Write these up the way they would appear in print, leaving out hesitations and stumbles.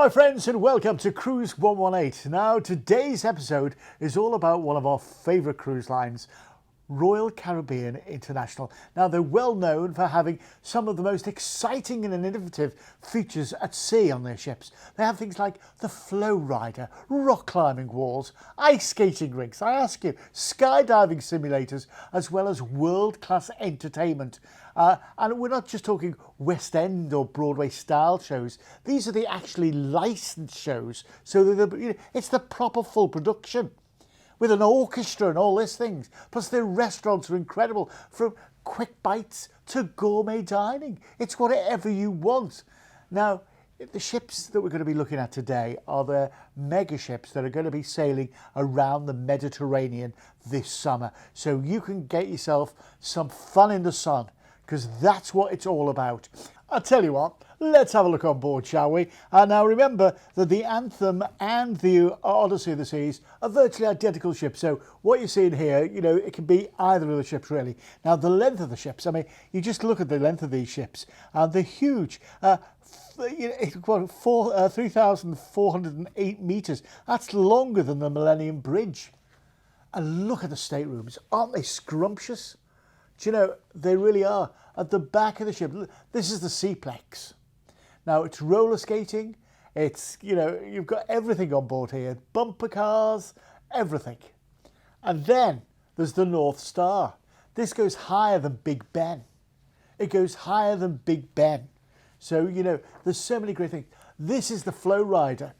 my friends, and welcome to Cruise118. Now, today's episode is all about one of our favourite cruise lines, Royal Caribbean International. Now, they're well known for having some of the most exciting and innovative features at sea on their ships. They have things like the flow rider, rock climbing walls, ice skating rinks, I ask you, skydiving simulators, as well as world-class entertainment. And we're not just talking West End or Broadway style shows. These are the actually licensed shows. So it's the proper full production with an orchestra and all these things. Plus their restaurants are incredible, from quick bites to gourmet dining. It's whatever you want. Now, the ships that we're going to be looking at today are the mega ships that are going to be sailing around the Mediterranean this summer. So you can get yourself some fun in the sun, because that's what it's all about. I'll tell you what, let's have a look on board, shall we? And now remember that the Anthem and the Odyssey of the Seas are virtually identical ships. So what you're seeing here, it can be either of the ships really. Now the length of the ships, I mean, you just look at the length of these ships, and they're huge. 3,408 metres. That's longer than the Millennium Bridge. And look at the staterooms. Aren't they scrumptious? Do you know, they really are. At the back of the ship, this is the Seaplex. Now, it's roller skating. It's, you've got everything on board here. Bumper cars, everything. And then there's the North Star. This goes higher than Big Ben. It goes higher than Big Ben. So, there's so many great things. This is the Flow Rider.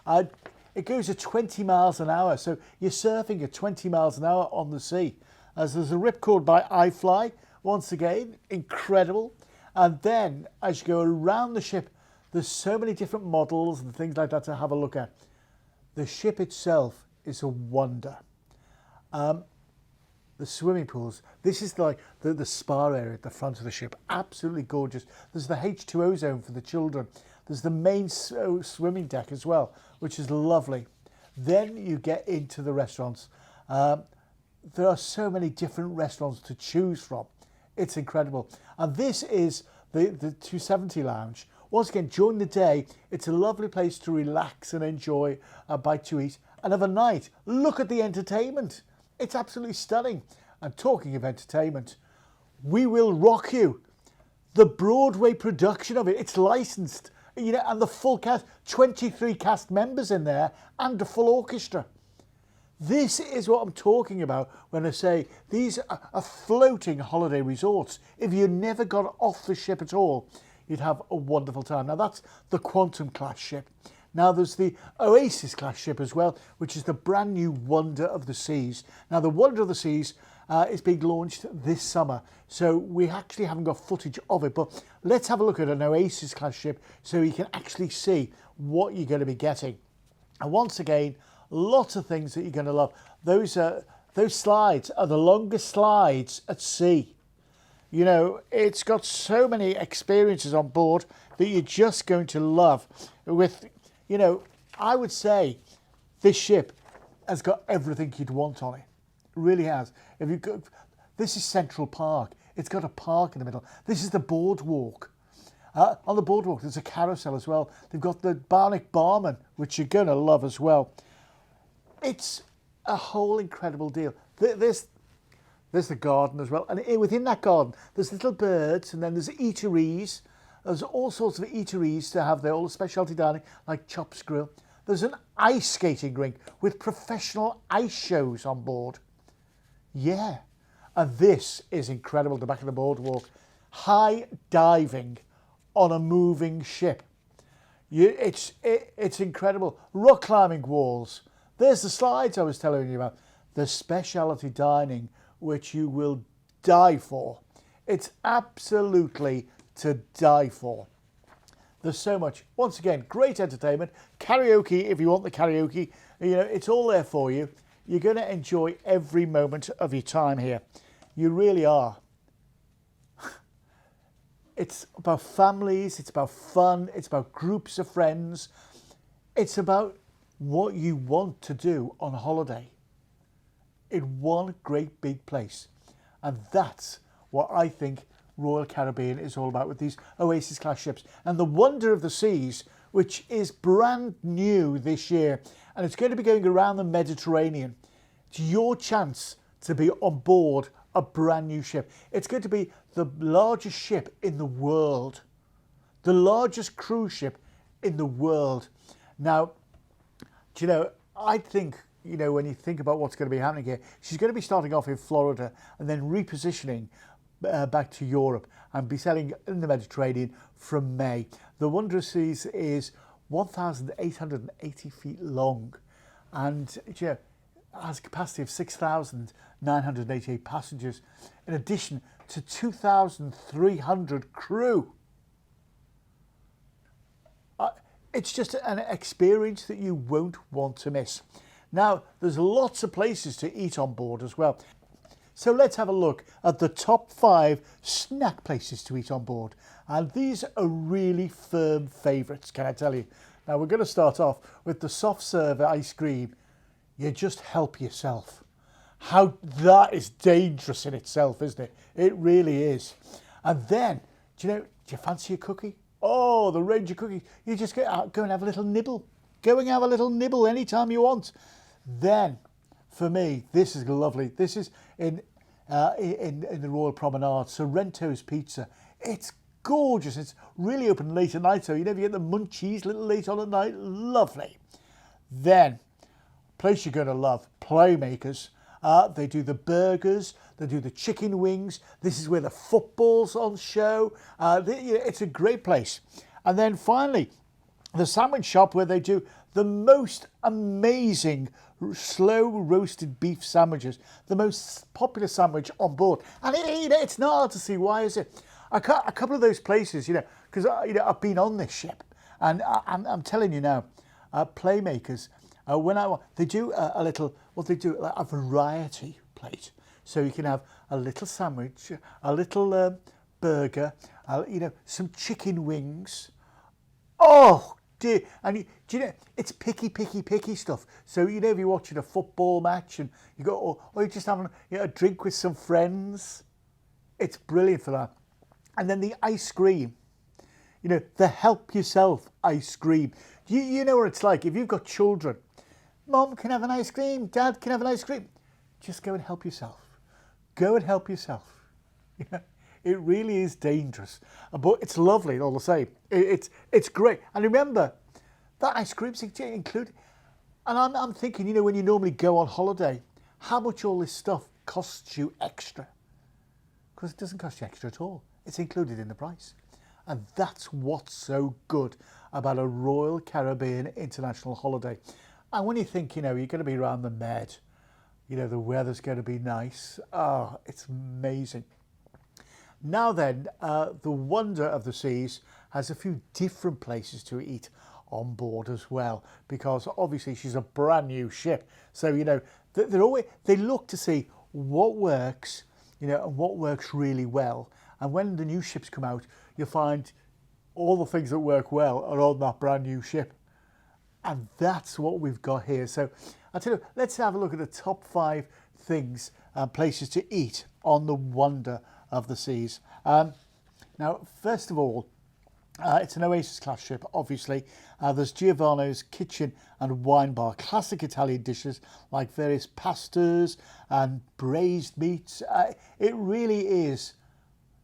It goes at 20 miles an hour. So you're surfing at 20 miles an hour on the sea. As there's a ripcord by iFly, once again, incredible. And then as you go around the ship, there's so many different models and things like that to have a look at. The ship itself is a wonder. The swimming pools, this is like the spa area at the front of the ship, absolutely gorgeous. There's the H2O zone for the children. There's the main swimming deck as well, which is lovely. Then you get into the restaurants. There are so many different restaurants to choose from. It's incredible. And this is the 270 Lounge. Once again, during the day, it's a lovely place to relax and enjoy a bite to eat. And of a night, look at the entertainment. It's absolutely stunning. And talking of entertainment, We Will Rock You. The Broadway production of it, it's licensed. And the full cast, 23 cast members in there and a full orchestra. This is what I'm talking about when I say these are floating holiday resorts. If you never got off the ship at all, you'd have a wonderful time. Now that's the Quantum class ship. Now there's the Oasis class ship as well, which is the brand new Wonder of the Seas. Now the Wonder of the Seas is being launched this summer, so we actually haven't got footage of it, but let's have a look at an Oasis class ship so you can actually see what you're going to be getting. And once again, lots of things that you're going to love. Those slides are the longest slides at sea. It's got so many experiences on board that you're just going to love. With, I would say this ship has got everything you'd want on it. It really has. This is Central Park. It's got a park in the middle. This is the boardwalk. On the boardwalk, there's a carousel as well. They've got the Barnick Barman, which you're going to love as well. It's a whole incredible deal. There's the garden as well. And within that garden, there's little birds, and then there's eateries. There's all sorts of eateries to have there, all the specialty dining, like Chops Grill. There's an ice skating rink with professional ice shows on board. Yeah. And this is incredible, the back of the boardwalk. High diving on a moving ship. It's incredible. Rock climbing walls. There's the slides I was telling you about. The specialty dining, which you will die for. It's absolutely to die for. There's so much. Once again, great entertainment. Karaoke, if you want the karaoke. It's all there for you. You're going to enjoy every moment of your time here. You really are. It's about families. It's about fun. It's about groups of friends. It's about what you want to do on holiday in one great big place. And that's what I think Royal Caribbean is all about with these Oasis class ships. And the Wonder of the Seas, which is brand new this year, and it's going to be going around the Mediterranean. It's your chance to be on board a brand new ship. It's going to be the largest ship in the world, the largest cruise ship in the world. Now, do you know, I think, you know, when you think about what's going to be happening here, she's going to be starting off in Florida and then repositioning back to Europe and be sailing in the Mediterranean from May. The Wonder of Seas is 1,880 feet long, and you know, has a capacity of 6,988 passengers, in addition to 2,300 crew. It's just an experience that you won't want to miss. Now, there's lots of places to eat on board as well. So let's have a look at the top 5 snack places to eat on board. And these are really firm favourites, can I tell you? Now, we're going to start off with the soft serve ice cream. You just help yourself. How that is dangerous in itself, isn't it? It really is. And then, do you fancy a cookie? Oh, the range of cookies. You just go and have a little nibble. Go and have a little nibble anytime you want. Then, for me, this is lovely. This is in the Royal Promenade, Sorrento's Pizza. It's gorgeous. It's really open late at night, so you never get the munchies a little late on at night. Lovely. Then, place you're going to love, Playmakers. They do the burgers, they do the chicken wings. This is where the football's on show. It's a great place. And then finally, the sandwich shop, where they do the most amazing slow roasted beef sandwiches, the most popular sandwich on board. And it's not hard to see why, is it? A couple of those places, because I've been on this ship, and I'm telling you now, Playmakers. They do a variety plate. So you can have a little sandwich, a little burger, some chicken wings. Oh dear! And do you know, it's picky stuff. So if you're watching a football match and you go, or you're just having a drink with some friends, it's brilliant for that. And then the ice cream, the help yourself ice cream. You know what it's like if you've got children. Mom can have an ice cream, Dad can have an ice cream. Just go and help yourself. Go and help yourself. It really is dangerous, but it's lovely all the same. It's great. And remember, that ice cream's included. And I'm thinking, when you normally go on holiday, how much all this stuff costs you extra? Because it doesn't cost you extra at all. It's included in the price. And that's what's so good about a Royal Caribbean international holiday. And when you think, you're going to be around the Med, the weather's going to be nice. Oh, it's amazing. Now then, the Wonder of the Seas has a few different places to eat on board as well, because obviously she's a brand new ship. So, they look to see what works, and what works really well. And when the new ships come out, you'll find all the things that work well are on that brand new ship. And that's what we've got here. So I'll tell you, let's have a look at the top 5 things, places to eat on the Wonder of the Seas. Now, first of all, it's an Oasis class ship, obviously. There's Giovanni's Kitchen and Wine Bar, classic Italian dishes like various pastas and braised meats. It really is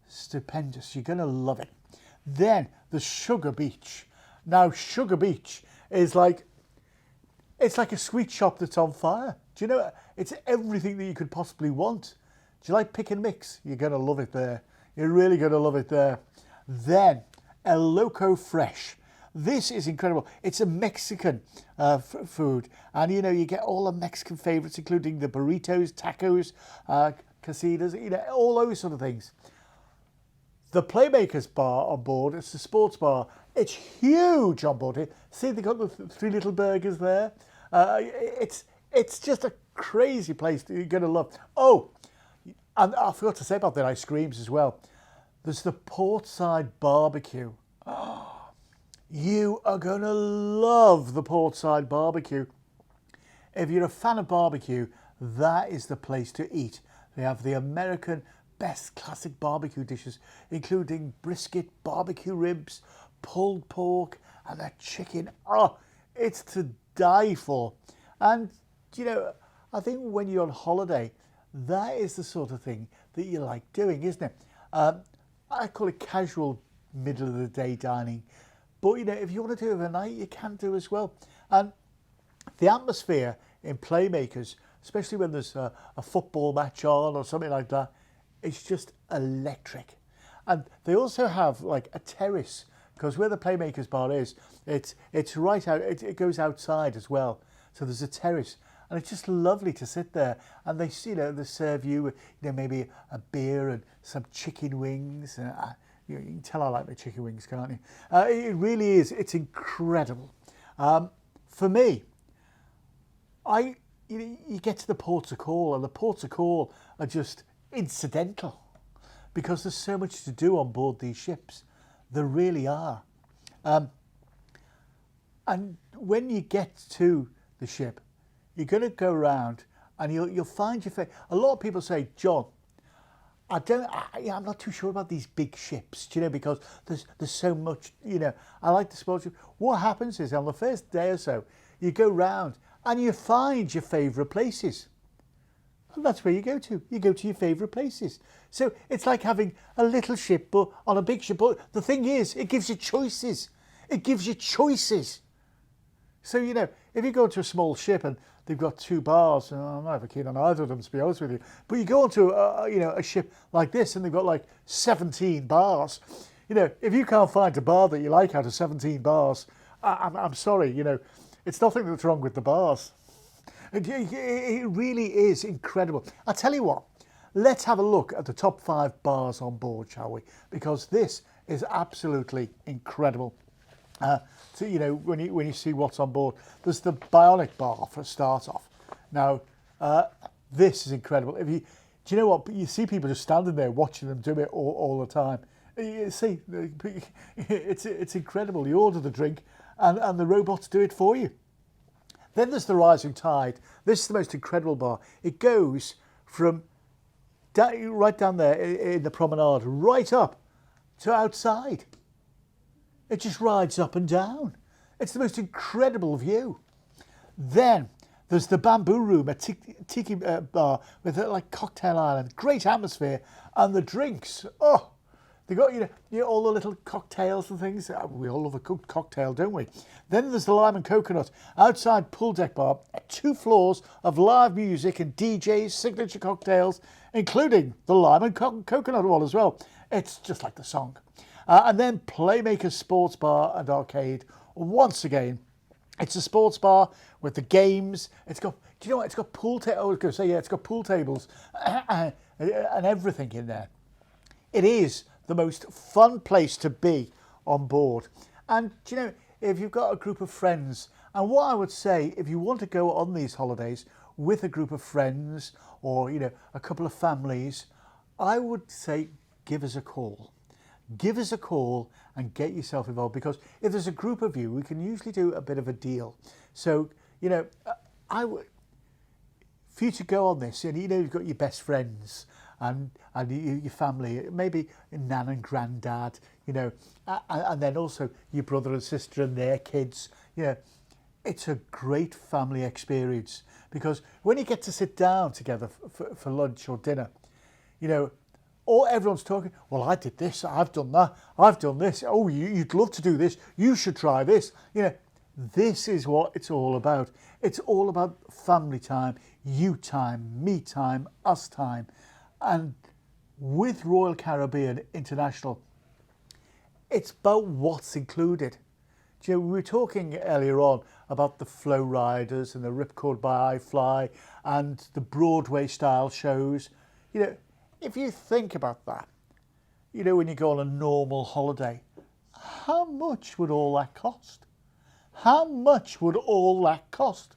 stupendous. You're going to love it. Then the Sugar Beach. Now, Sugar Beach is it's like a sweet shop that's on fire. Do you know, it's everything that you could possibly want. Do you like pick and mix? You're going to love it there. You're really going to love it there. Then, El Loco Fresh. This is incredible. It's a Mexican food. And, you get all the Mexican favourites, including the burritos, tacos, casitas, all those sort of things. The Playmakers bar on board, it's a sports bar. It's huge on board here. See, they've got the 3 little burgers there. It's just a crazy place that you're going to love. Oh, and I forgot to say about their ice creams as well. There's the Portside Barbecue. Oh, you are going to love the Portside Barbecue. If you're a fan of barbecue, that is the place to eat. They have the American best classic barbecue dishes, including brisket, barbecue ribs, pulled pork and the chicken. Oh, it's to die for. And, you know, I think when you're on holiday, that is the sort of thing that you like doing, isn't it? I call it casual middle of the day dining. But, you know, if you want to do it overnight, you can do as well. And the atmosphere in Playmakers, especially when there's a football match on or something like that, it's just electric. And they also have like a terrace, because where the Playmakers bar is, it's right out, it goes outside as well. So there's a terrace, and it's just lovely to sit there. And they, you know, they serve you, maybe a beer and some chicken wings. You can tell I like my chicken wings, can't you? It really is. It's incredible. For me, you get to the ports of call, and the ports of call are just incidental, because there's so much to do on board these ships. There really are. And when you get to the ship, you're going to go around and you'll find your favorite. A lot of people say, John, I'm not too sure about these big ships, you know, because there's so much, you know. I like the small ship. What happens is on the first day or so, you go round and you find your favourite places. And that's where you go to. You go to your favourite places. So it's like having a little ship but on a big ship. But the thing is, it gives you choices. It gives you choices. So, you know, if you go to a small ship and they've got 2 bars, and I'm not ever keen on either of them, to be honest with you, but you go onto a ship like this and they've got like 17 bars. You know, if you can't find a bar that you like out of 17 bars, I'm sorry, you know, it's nothing that's wrong with the bars. It really is incredible. I tell you what, let's have a look at the top 5 bars on board, shall we? Because this is absolutely incredible. So, you know, when you see what's on board, there's the bionic bar for a start off. Now, this is incredible. Do you know what? You see people just standing there watching them do it all the time. You see, it's incredible. You order the drink, and the robots do it for you. Then there's the rising tide. This is the most incredible bar. It goes from right down there in the promenade, right up to outside. It just rides up and down. It's the most incredible view. Then there's the bamboo room, a tiki bar with like cocktail island, great atmosphere, and the drinks. Oh, they got you know all the little cocktails and things. We all love a cooked cocktail, don't we? Then there's the lime and coconut outside pool deck bar, 2 floors of live music and DJs, signature cocktails, including the lime and coconut one as well. It's just like the song. And then Playmaker Sports Bar and Arcade. Once again, it's a sports bar with the games. It's got, do you know what? It's got pool tables. I was going to say, yeah, it's got pool tables and everything in there. It is the most fun place to be on board. And, do you know, if you've got a group of friends, and what I would say, if you want to go on these holidays with a group of friends or, you know, a couple of families, I would say give us a call. Give us a call and get yourself involved, because if there's a group of you, we can usually do a bit of a deal. So, you know, for you to go on this, and you know you've got your best friends and your family, maybe nan and granddad, you know, and then also your brother and sister and their kids, you know, it's a great family experience, because when you get to sit down together for lunch or dinner, you know, or everyone's talking, well, I did this, I've done that, I've done this, oh, you'd love to do this, you should try this. You know, this is what it's all about. It's all about family time, you time, me time, us time. And with Royal Caribbean International, it's about what's included. Do you know, we were talking earlier on about the flow riders and the Ripcord by iFly and the Broadway style shows. You know, if you think about that, you know, when you go on a normal holiday, how much would all that cost? How much would all that cost?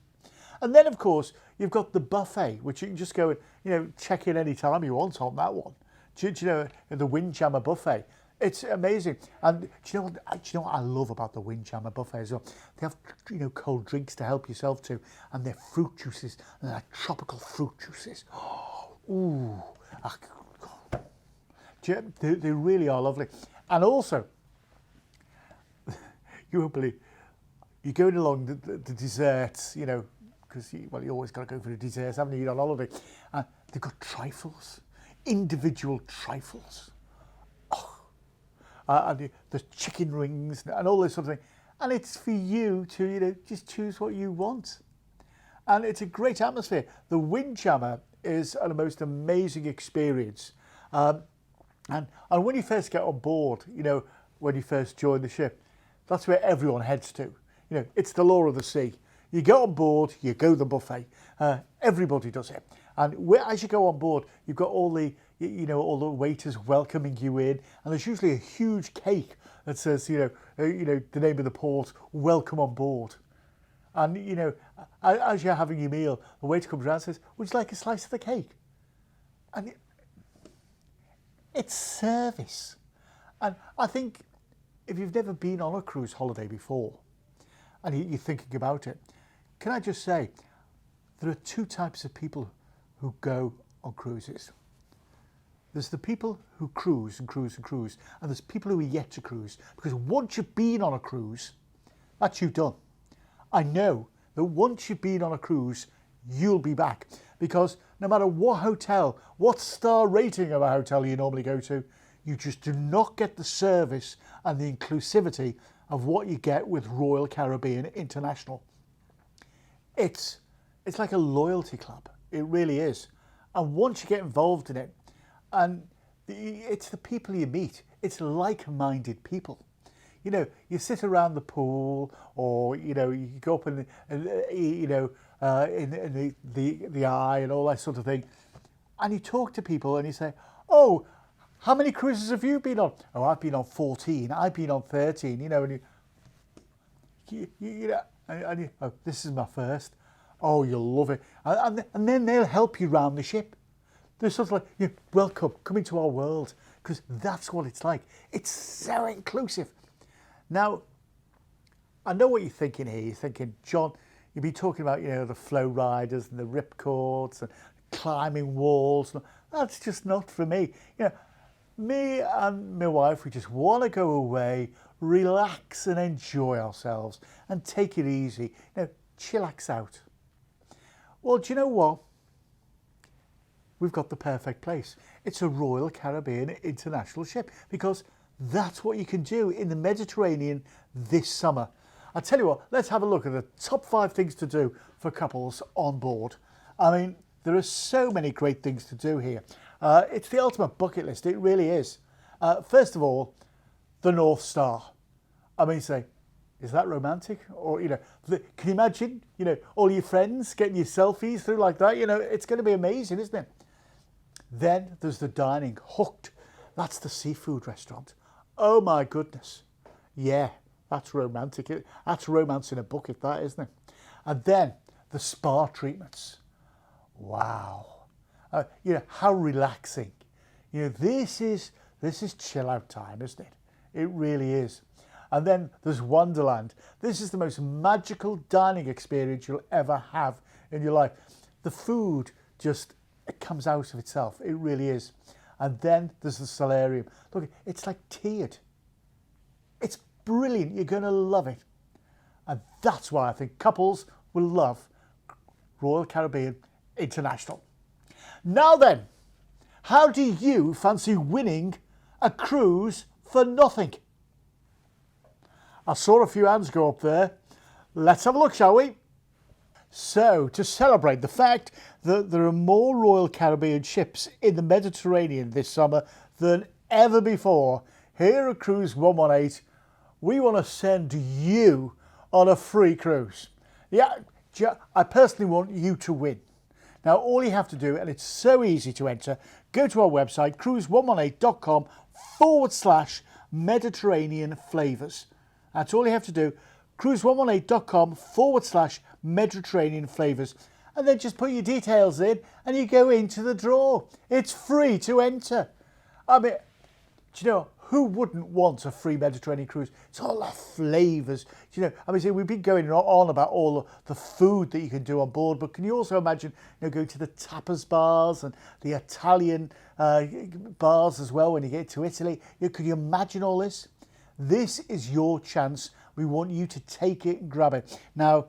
And then, of course, you've got the buffet, which you can just go and, you know, check in any time you want on that one. Do you know, the Windjammer buffet? It's amazing. And do you know what I love about the Windjammer buffet as well? They have, you know, cold drinks to help yourself to, and they're fruit juices, and they're tropical fruit juices. Oh, ooh. They really are lovely. And also, you won't believe. You're going along the desserts, you know, because you always got to go for the desserts, haven't you, on holiday? And they've got trifles, individual trifles. And the chicken rings and all this sort of thing. And it's for you to, you know, just choose what you want. And it's a great atmosphere. The Windjammer is a most amazing experience. And when you first get on board, you know, when you first join the ship, that's where everyone heads to. You know, it's the law of the sea. You get on board, you go to the buffet. Everybody does it. And as you go on board, you've got all the, you know, all the waiters welcoming you in, and there's usually a huge cake that says, you know, the name of the port, welcome on board. And, you know, as you're having your meal, the waiter comes around and says, would you like a slice of the cake? And it's service. And I think if you've never been on a cruise holiday before, and you're thinking about it, can I just say, there are two types of people who go on cruises. There's the people who cruise and cruise and cruise, and there's people who are yet to cruise. Because once you've been on a cruise, that's you done. I know that once you've been on a cruise, you'll be back. Because no matter what hotel, what star rating of a hotel you normally go to, you just do not get the service and the inclusivity of what you get with Royal Caribbean International. It's like a loyalty club. It really is. And once you get involved in it, and it's the people you meet, it's like-minded people. You know, you sit around the pool, or, you know, you go up in the eye and all that sort of thing, and you talk to people and you say, oh, how many cruises have you been on? Oh, I've been on 14, I've been on 13, you know, and you know, and you, oh, this is my first. Oh, you'll love it. And then they'll help you round the ship. They're sort of like, yeah, welcome, come into our world, because that's what it's like. It's so inclusive. Now, I know what you're thinking here. You're thinking, John, you've been talking about, you know, the flow riders and the ripcords and climbing walls. That's just not for me. You know, me and my wife, we just want to go away, relax and enjoy ourselves and take it easy. You know, chillax out. Well, do you know what? We've got the perfect place. It's a Royal Caribbean International ship, because that's what you can do in the Mediterranean this summer. I'll tell you what, let's have a look at the top 5 things to do for couples on board. I mean, there are so many great things to do here. It's the ultimate bucket list, it really is. First of all, the North Star. I mean, say, is that romantic? Or, you know, can you imagine, you know, all your friends getting your selfies through like that? You know, it's going to be amazing, isn't it? Then there's the dining, Hooked. That's the seafood restaurant. Oh my goodness. Yeah, that's romantic. That's romance in a bucket, that, isn't it? And then the spa treatments. Wow. You know, how relaxing. You know, this is chill out time, isn't it? It really is. And then there's Wonderland. This is the most magical dining experience you'll ever have in your life. The food just, it comes out of itself. It really is. And then there's the solarium. Look, it's like tiered. It's brilliant. You're going to love it. And that's why I think couples will love Royal Caribbean International. Now then, how do you fancy winning a cruise for nothing? I saw a few hands go up there. Let's have a look, shall we? So, to celebrate the fact that there are more Royal Caribbean ships in the Mediterranean this summer than ever before, here at Cruise118, we want to send you on a free cruise. Yeah, I personally want you to win. Now, all you have to do, and it's so easy to enter, go to our website, cruise118.com/Mediterranean flavours. That's all you have to do, cruise118.com/Mediterranean flavours, and then just put your details in and you go into the draw. It's free to enter. I mean, do you know, who wouldn't want a free Mediterranean cruise? It's all the flavours. You know, I mean, see, we've been going on about all the food that you can do on board, but can you also imagine, you know, going to the tapas bars and the Italian bars as well when you get to Italy? You know, could you imagine all this? This is your chance. We want you to take it and grab it. Now,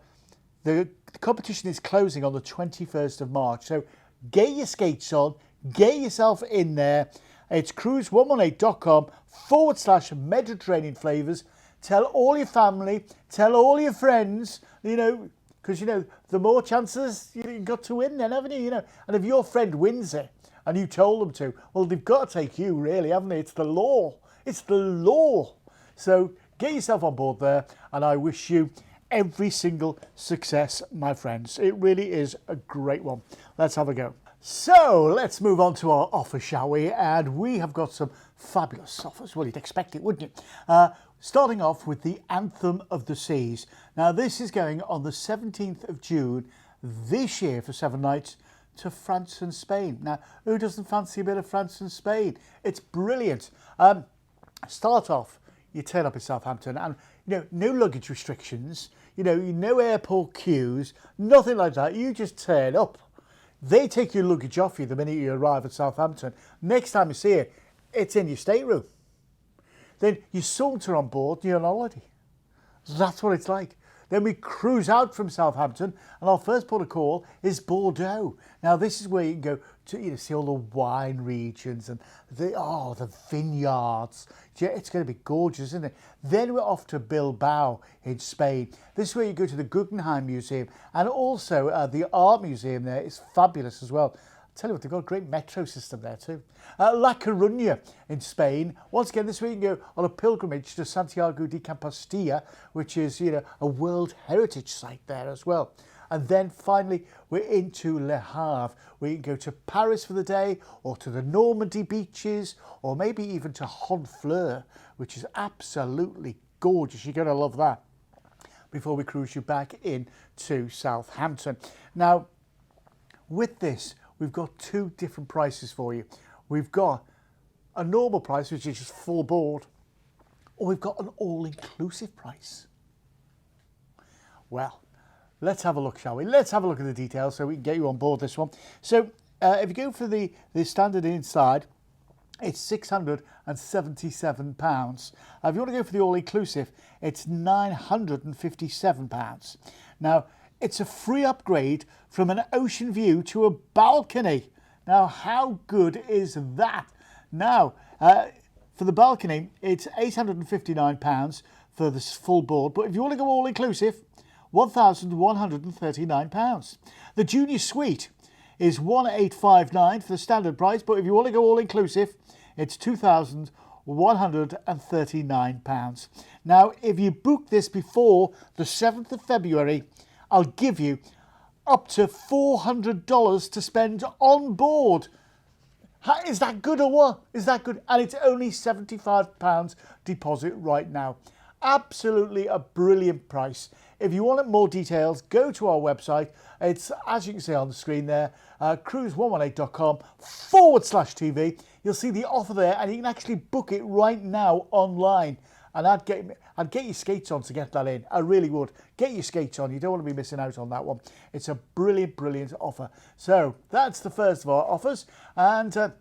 the competition is closing on the 21st of March, so get your skates on, get yourself in there. It's cruise118.com/Mediterranean flavours. Tell all your family, tell all your friends, because, the more chances you've got to win then, haven't you? And if your friend wins it and you told them to, well, they've got to take you, really, haven't they? It's the law. It's the law. So get yourself on board there, and I wish you every single success, my friends. It really is a great one. Let's have a go. So let's move on to our offer, shall we? And we have got some fabulous offers. Well, you'd expect it, wouldn't you? Starting off with the Anthem of the Seas. Now, this is going on the 17th of June this year for 7 nights to France and Spain. Now, who doesn't fancy a bit of France and Spain? It's brilliant. Start off, you turn up in Southampton and, no luggage restrictions, no airport queues, nothing like that. You just turn up. They take your luggage off you the minute you arrive at Southampton. Next time you see it, it's in your stateroom. Then you saunter on board and you're on holiday. That's what it's like. Then we cruise out from Southampton, and our first port of call is Bordeaux. Now, this is where you can go to see all the wine regions and the vineyards. Yeah, it's going to be gorgeous, isn't it? Then we're off to Bilbao in Spain. This is where you go to the Guggenheim Museum, and also the art museum there is fabulous as well. Tell you what, they've got a great metro system there too. La Coruña in Spain. Once again, this week you can go on a pilgrimage to Santiago de Compostela, which is, a World Heritage Site there as well. And then finally, we're into Le Havre, where you can go to Paris for the day, or to the Normandy beaches, or maybe even to Honfleur, which is absolutely gorgeous. You're going to love that. Before we cruise you back in to Southampton. Now, with this, we've got 2 different prices for you. We've got a normal price, which is just full board, or we've got an all-inclusive price. Well, let's have a look, shall we? Let's have a look at the details so we can get you on board this one. So if you go for the standard inside, it's £677. If you want to go for the all-inclusive, it's £957. Now, it's a free upgrade from an ocean view to a balcony. Now, how good is that? Now, for the balcony, it's £859 for the full board. But if you want to go all-inclusive, £1,139. The junior suite is £1,859 for the standard price. But if you want to go all-inclusive, it's £2,139. Now, if you book this before the 7th of February, I'll give you up to $400 to spend on board. Is that good or what? Is that good? And it's only £75 deposit right now. Absolutely a brilliant price. If you want more details, go to our website. It's, as you can see on the screen there, cruise118.com/TV. You'll see the offer there, and you can actually book it right now online. And I'd get your skates on to get that in. I really would. Get your skates on. You don't want to be missing out on that one. It's a brilliant, brilliant offer. So that's the first of our offers. And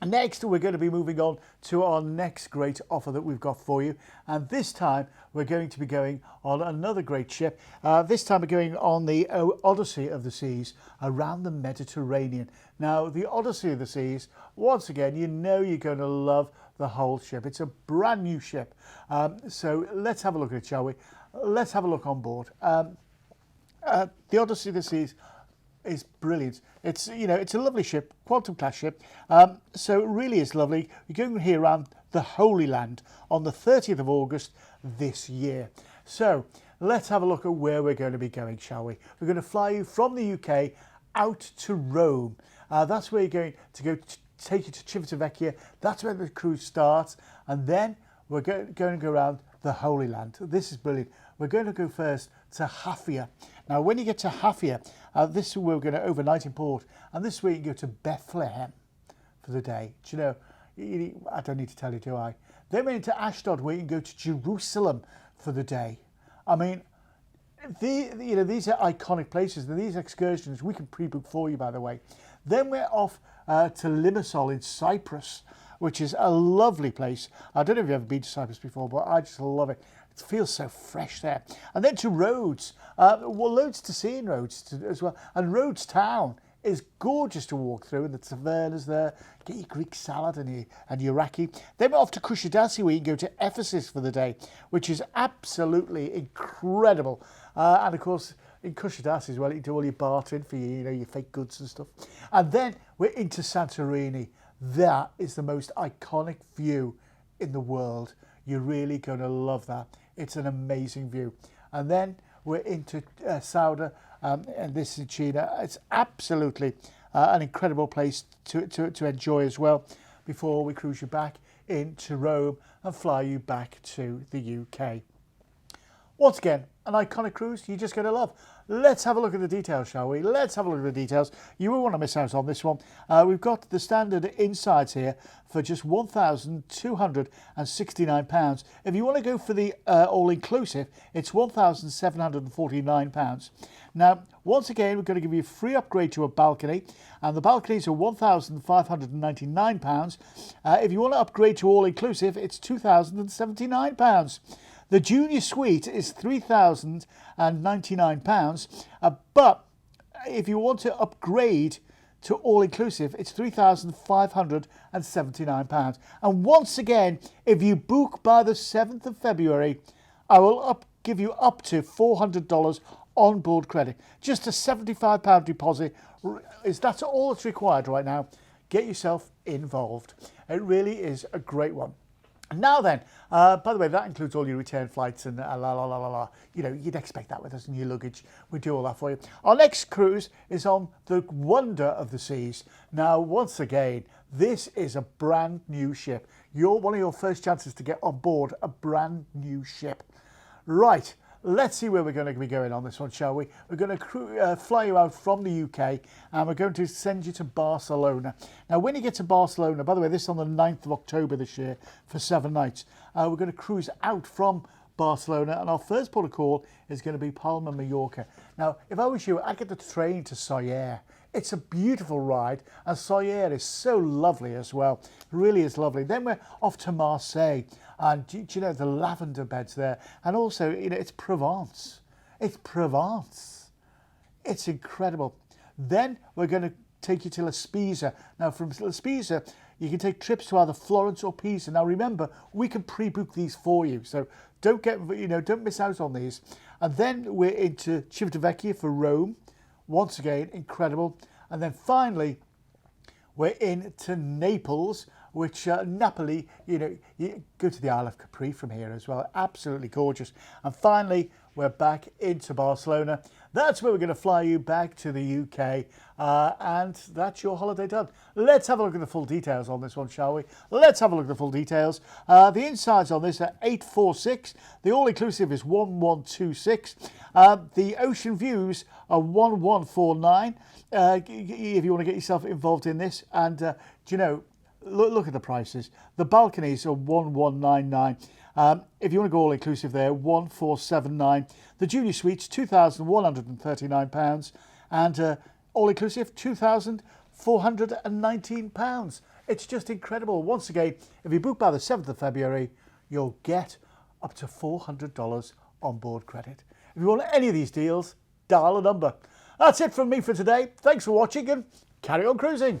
next, we're going to be moving on to our next great offer that we've got for you. And this time, we're going to be going on another great ship. This time, we're going on the Odyssey of the Seas around the Mediterranean. Now, the Odyssey of the Seas, once again, you're going to love the whole ship. It's a brand new ship. So let's have a look at it, shall we? Let's have a look on board. The Odyssey of the Seas is brilliant. It's it's a lovely ship, quantum class ship. So it really is lovely. You're going here around the Holy Land on the 30th of August this year. So let's have a look at where we're going to be going, shall we? We're going to fly you from the UK out to Rome. That's where you're going to go. Take you to Civitavecchia. That's where the cruise starts, and then we're going to go around the Holy Land. This is brilliant. We're going to go first to Hafia. Now, when you get to Hafia, this is where we're going to overnight in port, and this is where you go to Bethlehem for the day. Do you know? I don't need to tell you, do I? Then we're into Ashdod, where you can go to Jerusalem for the day. I mean, these are iconic places, and these excursions we can pre-book for you, by the way. Then we're off to Limassol in Cyprus, which is a lovely place. I don't know if you've ever been to Cyprus before, but I just love it. It feels so fresh there. And then to Rhodes. Well, loads to see in Rhodes as well. And Rhodes town is gorgeous to walk through, and the tavernas there. Get your Greek salad and your raki. Then we're off to Kushadasi, where you can go to Ephesus for the day, which is absolutely incredible. And of course, in Kushadasi as well, you do all your bartering for your fake goods and stuff. And then we're into Santorini. That is the most iconic view in the world. You're really going to love that. It's an amazing view. And then we're into Sauda, and this is China. It's absolutely an incredible place to enjoy as well before we cruise you back into Rome and fly you back to the UK. Once again, an iconic cruise you're just going to love. Let's have a look at the details, shall we? Let's have a look at the details. You won't want to miss out on this one. We've got the standard insides here for just £1,269. If you want to go for the all-inclusive, it's £1,749. Now, once again, we're going to give you a free upgrade to a balcony, and the balconies are £1,599. If you want to upgrade to all-inclusive, it's £2,079. The junior suite is £3,099, but if you want to upgrade to all-inclusive, it's £3,579. And once again, if you book by the 7th of February, I will give you up to $400 on-board credit. Just a £75 deposit. That's all that's required right now. Get yourself involved. It really is a great one. Now then, by the way, that includes all your return flights and you'd expect that with us and your luggage. We do all that for you. Our next cruise is on the Wonder of the Seas. Now, once again, this is a brand new ship. One of your first chances to get on board a brand new ship. Right. Let's see where we're going to be going on this one, shall we? We're going to fly you out from the UK, and we're going to send you to Barcelona. Now, when you get to Barcelona, by the way, this is on the 9th of October this year for 7 nights. We're going to cruise out from Barcelona, and our first port of call is going to be Palma, Mallorca. Now, if I was you, I'd get the train to Soller. It's a beautiful ride, and Soller is so lovely as well. It really is lovely. Then we're off to Marseille, and do you know the lavender beds there? And also, it's Provence. It's Provence. It's incredible. Then we're going to take you to La Spezia. Now, from La Spezia, you can take trips to either Florence or Pisa. Now, remember, we can pre-book these for you, so don't miss out on these. And then we're into Civitavecchia for Rome. Once again, incredible. And then finally, we're into Naples, which Napoli, you go to the Isle of Capri from here as well. Absolutely gorgeous. And finally, we're back into Barcelona. That's where we're going to fly you back to the UK. And that's your holiday done. Let's have a look at the full details on this one, shall we? Let's have a look at the full details. The insides on this are 846. The all-inclusive is 1126. The ocean views are 1149. If you want to get yourself involved in this. And, look at the prices. The balconies are 1199. If you want to go all-inclusive there, 1479. The junior suites, £2,139. And all-inclusive, £2,419. It's just incredible. Once again, if you book by the 7th of February, you'll get up to $400 on-board credit. If you want any of these deals, dial a number. That's it from me for today. Thanks for watching and carry on cruising.